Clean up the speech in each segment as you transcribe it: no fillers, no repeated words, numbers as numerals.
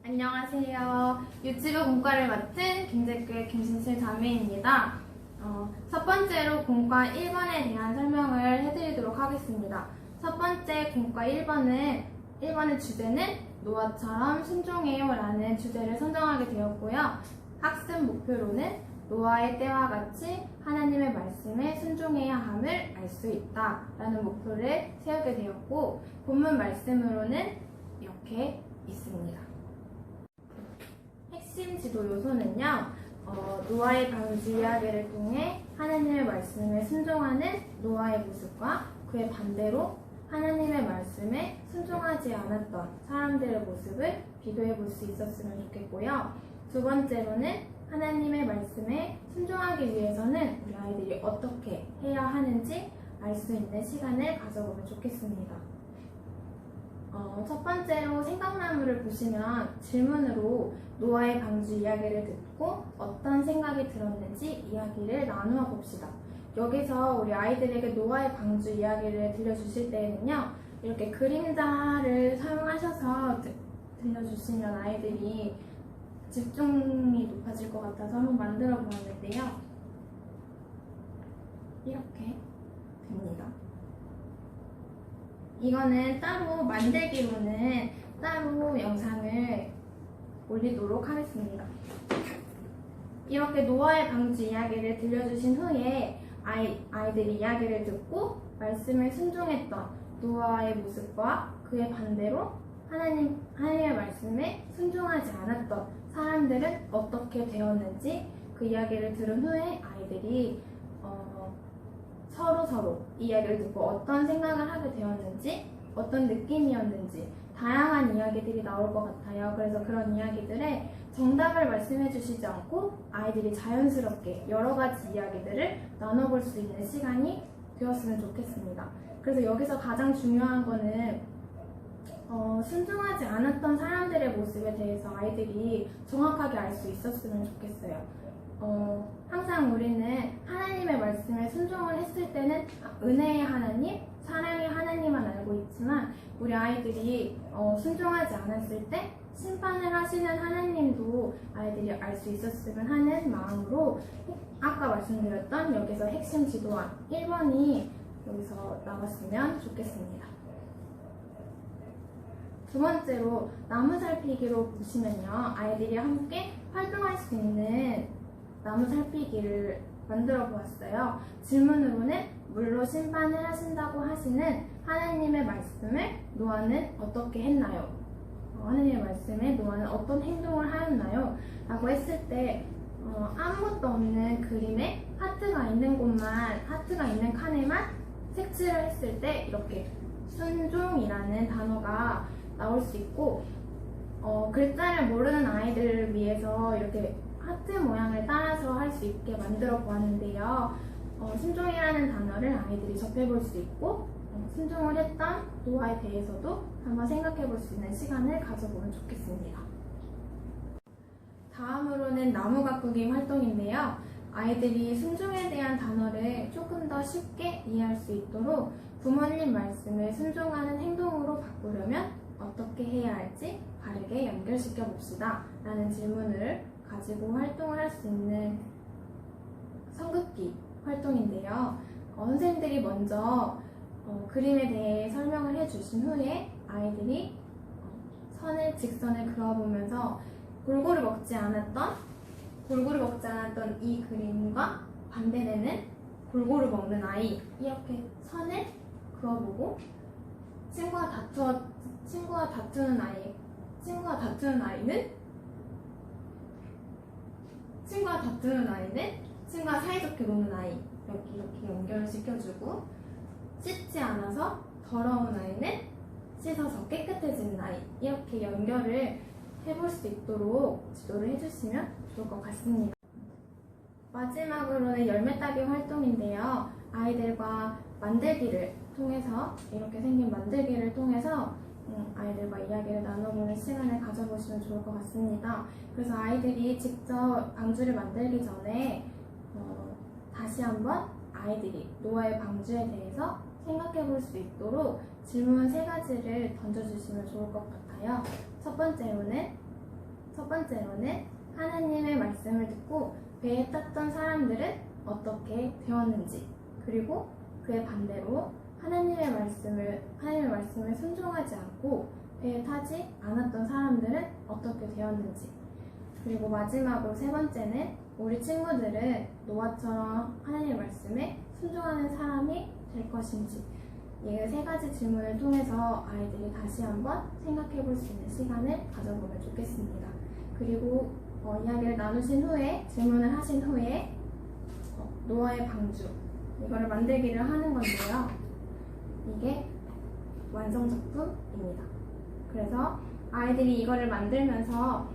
안녕하세요. 유치부 공과를 맡은 김제교의 김신슬 자매입니다. 첫 번째로 공과 1번에 대한 설명을 해드리도록 하겠습니다. 첫 번째 공과 1번의 주제는 노아처럼 순종해요 라는 주제를 선정하게 되었고요. 학습 목표로는 노아의 때와 같이 하나님의 말씀에 순종해야 함을 알 수 있다 라는 목표를 세우게 되었고, 본문 말씀으로는 이렇게 있습니다. 핵심 지도 요소는요, 노아의 방주 이야기를 통해 하나님의 말씀에 순종하는 노아의 모습과 그의 반대로 하나님의 말씀에 순종하지 않았던 사람들의 모습을 비교해 볼 수 있었으면 좋겠고요. 두 번째로는 하나님의 말씀에 순종하기 위해서는 우리 아이들이 어떻게 해야 하는지 알 수 있는 시간을 가져보면 좋겠습니다. 첫 번째로 생각나무를 보시면 질문으로 노아의 방주 이야기를 듣고 어떤 생각이 들었는지 이야기를 나누어 봅시다. 여기서 우리 아이들에게 노아의 방주 이야기를 들려주실 때에는요, 이렇게 그림자를 사용하셔서 들려주시면 아이들이 집중이 높아질 것 같아서 한번 만들어 보았는데요. 이렇게 됩니다. 이거는 따로 만들기로는 따로 영상을 올리도록 하겠습니다. 이렇게 노아의 방주 이야기를 들려주신 후에 아이들이 이야기를 듣고 말씀을 순종했던 노아의 모습과 그의 반대로 하나님의 말씀에 순종하지 않았던 사람들은 어떻게 되었는지 그 이야기를 들은 후에 아이들이 서로 이야기를 듣고 어떤 생각을 하게 되었는지, 어떤 느낌이었는지 다양한 이야기들이 나올 것 같아요. 그래서 그런 이야기들에 정답을 말씀해 주시지 않고 아이들이 자연스럽게 여러 가지 이야기들을 나눠볼 수 있는 시간이 되었으면 좋겠습니다. 그래서 여기서 가장 중요한 거는 순종하지 않았던 사람들의 모습에 대해서 아이들이 정확하게 알 수 있었으면 좋겠어요. 항상 우리는 하나님의 말씀에 순종을 했을 때는 은혜의 하나님, 사랑의 하나님만 알고 있지만 우리 아이들이 순종하지 않았을 때 심판을 하시는 하나님도 아이들이 알 수 있었으면 하는 마음으로 아까 말씀드렸던 여기서 핵심 지도안 1번이 여기서 나왔으면 좋겠습니다. 두 번째로 나무 살피기로 보시면요, 아이들이 함께 활동할 수 있는 나무 살피기를 만들어 보았어요. 질문으로는 물로 심판을 하신다고 하시는 하나님의 말씀을 노아는 어떻게 했나요? 하나님의 말씀에 노아는 어떤 행동을 하였나요? 라고 했을 때 아무것도 없는 그림에 하트가 있는 칸에만 색칠을 했을 때 이렇게 순종이라는 단어가 나올 수 있고, 글자를 모르는 아이들을 위해서 이렇게 하트 모양을 따라서 할 수 있게 만들어 보았는데요. 순종이라는 단어를 아이들이 접해볼 수 있고, 순종을 했던 노아에 대해서도 한번 생각해 볼 수 있는 시간을 가져보면 좋겠습니다. 다음으로는 나무 가꾸기 활동인데요. 아이들이 순종에 대한 단어를 조금 더 쉽게 이해할 수 있도록 부모님 말씀을 순종하는 행동으로 바꾸려면 어떻게 해야 할지 바르게 연결시켜 봅시다 라는 질문을 가지고 활동을 할 수 있는 성극기 활동인데요. 선생님들이 먼저 그림에 대해 설명을 해주신 후에 아이들이 직선을 그어보면서 골고루 먹지 않았던 이 그림과 반대되는 골고루 먹는 아이, 이렇게 선을 그어보고 친구가 다투는 아이는 친구가 사이좋게 노는 아이, 이렇게 연결을 시켜주고, 씻지 않아서 더러운 아이는 씻어서 깨끗해지는 아이, 이렇게 연결을 해볼 수 있도록 지도를 해주시면 좋을 것 같습니다. 마지막으로는 열매 따기 활동인데요. 아이들과 만들기를 통해서, 이렇게 생긴 만들기를 통해서 아이들과 이야기를 나눠보는 시간을 가져보시면 좋을 것 같습니다. 그래서 아이들이 직접 방주를 만들기 전에 다시 한번 아이들이 노아의 방주에 대해서 생각해 볼 수 있도록 질문 3가지를 던져주시면 좋을 것 같아요. 첫 번째로는 첫 번째로는 하나님의 말씀을 듣고 배에 탔던 사람들은 어떻게 되었는지, 그리고 그의 반대로 하나님의 말씀을 순종하지 않고 배에 타지 않았던 사람들은 어떻게 되었는지, 그리고 마지막으로 세 번째는 우리 친구들은 노아처럼 하나님의 말씀에 순종하는 사람이 될 것인지, 이 세 가지 질문을 통해서 아이들이 다시 한번 생각해 볼 수 있는 시간을 가져보면 좋겠습니다. 그리고 이야기를 나누신 후에, 질문을 하신 후에 노아의 방주, 이거를 만들기를 하는 건데요. 이게 완성작품입니다. 그래서 아이들이 이거를 만들면서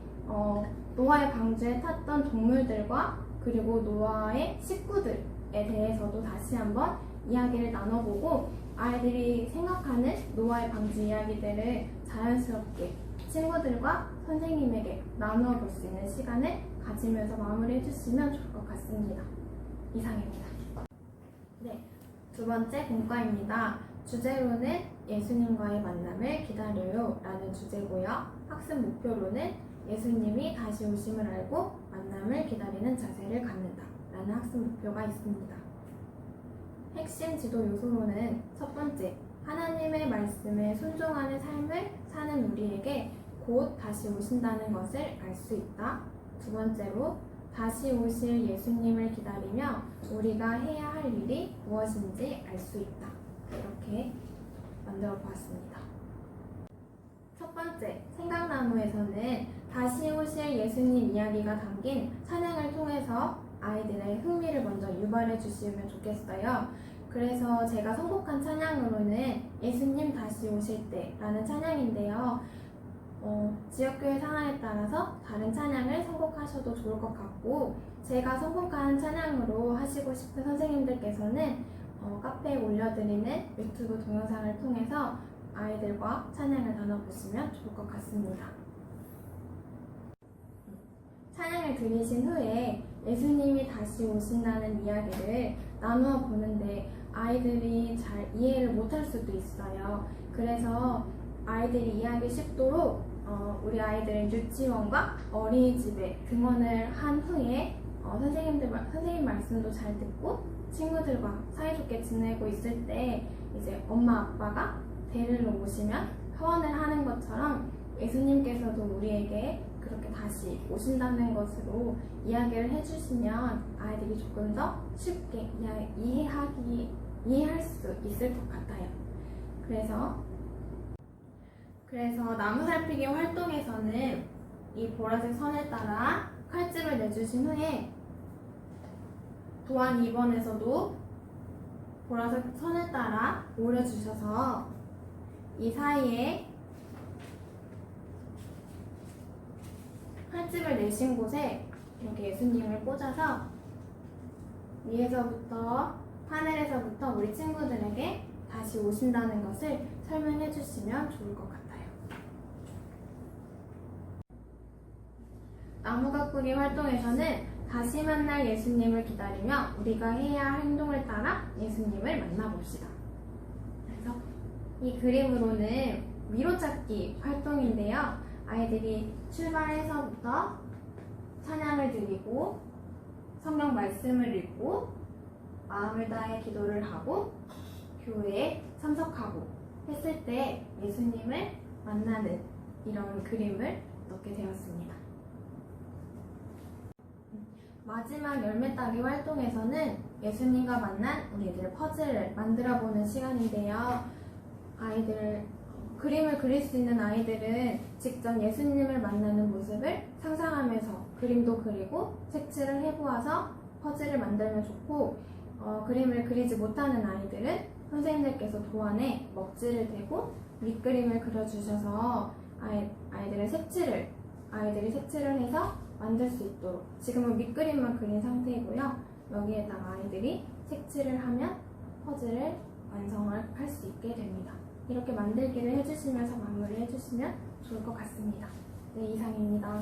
노아의 방주에 탔던 동물들과 그리고 노아의 식구들에 대해서도 다시 한번 이야기를 나눠보고, 아이들이 생각하는 노아의 방주 이야기들을 자연스럽게 친구들과 선생님에게 나누어 볼 수 있는 시간을 가지면서 마무리해 주시면 좋을 것 같습니다. 이상입니다. 네, 두 번째 공과입니다. 주제로는 예수님과의 만남을 기다려요 라는 주제고요. 학습 목표로는 예수님이 다시 오심을 알고 만남을 기다리는 자세를 갖는다 라는 학습 목표가 있습니다. 핵심 지도 요소로는 첫 번째, 하나님의 말씀에 순종하는 삶을 사는 우리에게 곧 다시 오신다는 것을 알 수 있다. 두 번째로, 다시 오실 예수님을 기다리며 우리가 해야 할 일이 무엇인지 알 수 있다. 이렇게 만들어 보았습니다. 첫 번째, 생각나무에서는 다시 오실 예수님 이야기가 담긴 찬양을 통해서 아이들의 흥미를 먼저 유발해 주시면 좋겠어요. 그래서 제가 선곡한 찬양으로는 예수님 다시 오실 때 라는 찬양인데요. 지역교회 상황에 따라서 다른 찬양을 선곡하셔도 좋을 것 같고, 제가 선곡한 찬양으로 하시고 싶은 선생님들께서는 카페에 올려드리는 유튜브 동영상을 통해서 아이들과 찬양을 나눠보시면 좋을 것 같습니다. 찬양을 들으신 후에 예수님이 다시 오신다는 이야기를 나누어 보는데 아이들이 잘 이해를 못할 수도 있어요. 그래서 아이들이 이해하기 쉽도록 우리 아이들은 유치원과 어린이집에 등원을 한 후에 선생님 말씀도 잘 듣고 친구들과 사이좋게 지내고 있을 때 이제 엄마 아빠가 데리러 오시면 허언을 하는 것처럼 예수님께서도 우리에게 그렇게 다시 오신다는 것으로 이야기를 해주시면 아이들이 조금 더 쉽게 이해할 수 있을 것 같아요. 그래서 나무 살피기 활동에서는 이 보라색 선을 따라 칼집을 내주신 후에, 또한 2번에서도 보라색 선을 따라 오려주셔서 이 사이에 칼집을 내신 곳에 이렇게 예수님을 꽂아서 위에서부터 하늘에서부터 우리 친구들에게 다시 오신다는 것을 설명해 주시면 좋을 것 같아요. 나무 가꾸기 활동에서는 다시 만날 예수님을 기다리며 우리가 해야 할 행동을 따라 예수님을 만나봅시다. 그래서 이 그림으로는 위로찾기 활동인데요. 아이들이 출발해서부터 찬양을 드리고 성경 말씀을 읽고 마음을 다해 기도를 하고 교회에 참석하고 했을 때 예수님을 만나는 이런 그림을 넣게 되었습니다. 마지막 열매 따기 활동에서는 예수님과 만난 우리들 퍼즐을 만들어보는 시간인데요. 그림을 그릴 수 있는 아이들은 직접 예수님을 만나는 모습을 상상하면서 그림도 그리고 색칠을 해보아서 퍼즐을 만들면 좋고, 그림을 그리지 못하는 아이들은 선생님들께서 도안에 먹지를 대고 밑그림을 그려주셔서 아이들이 색칠을 해서 만들 수 있도록, 지금은 밑그림만 그린 상태이고요. 여기에다가 아이들이 색칠을 하면 퍼즐을 완성을 할 수 있게 됩니다. 이렇게 만들기를 해주시면서 마무리 해주시면 좋을 것 같습니다. 네, 이상입니다.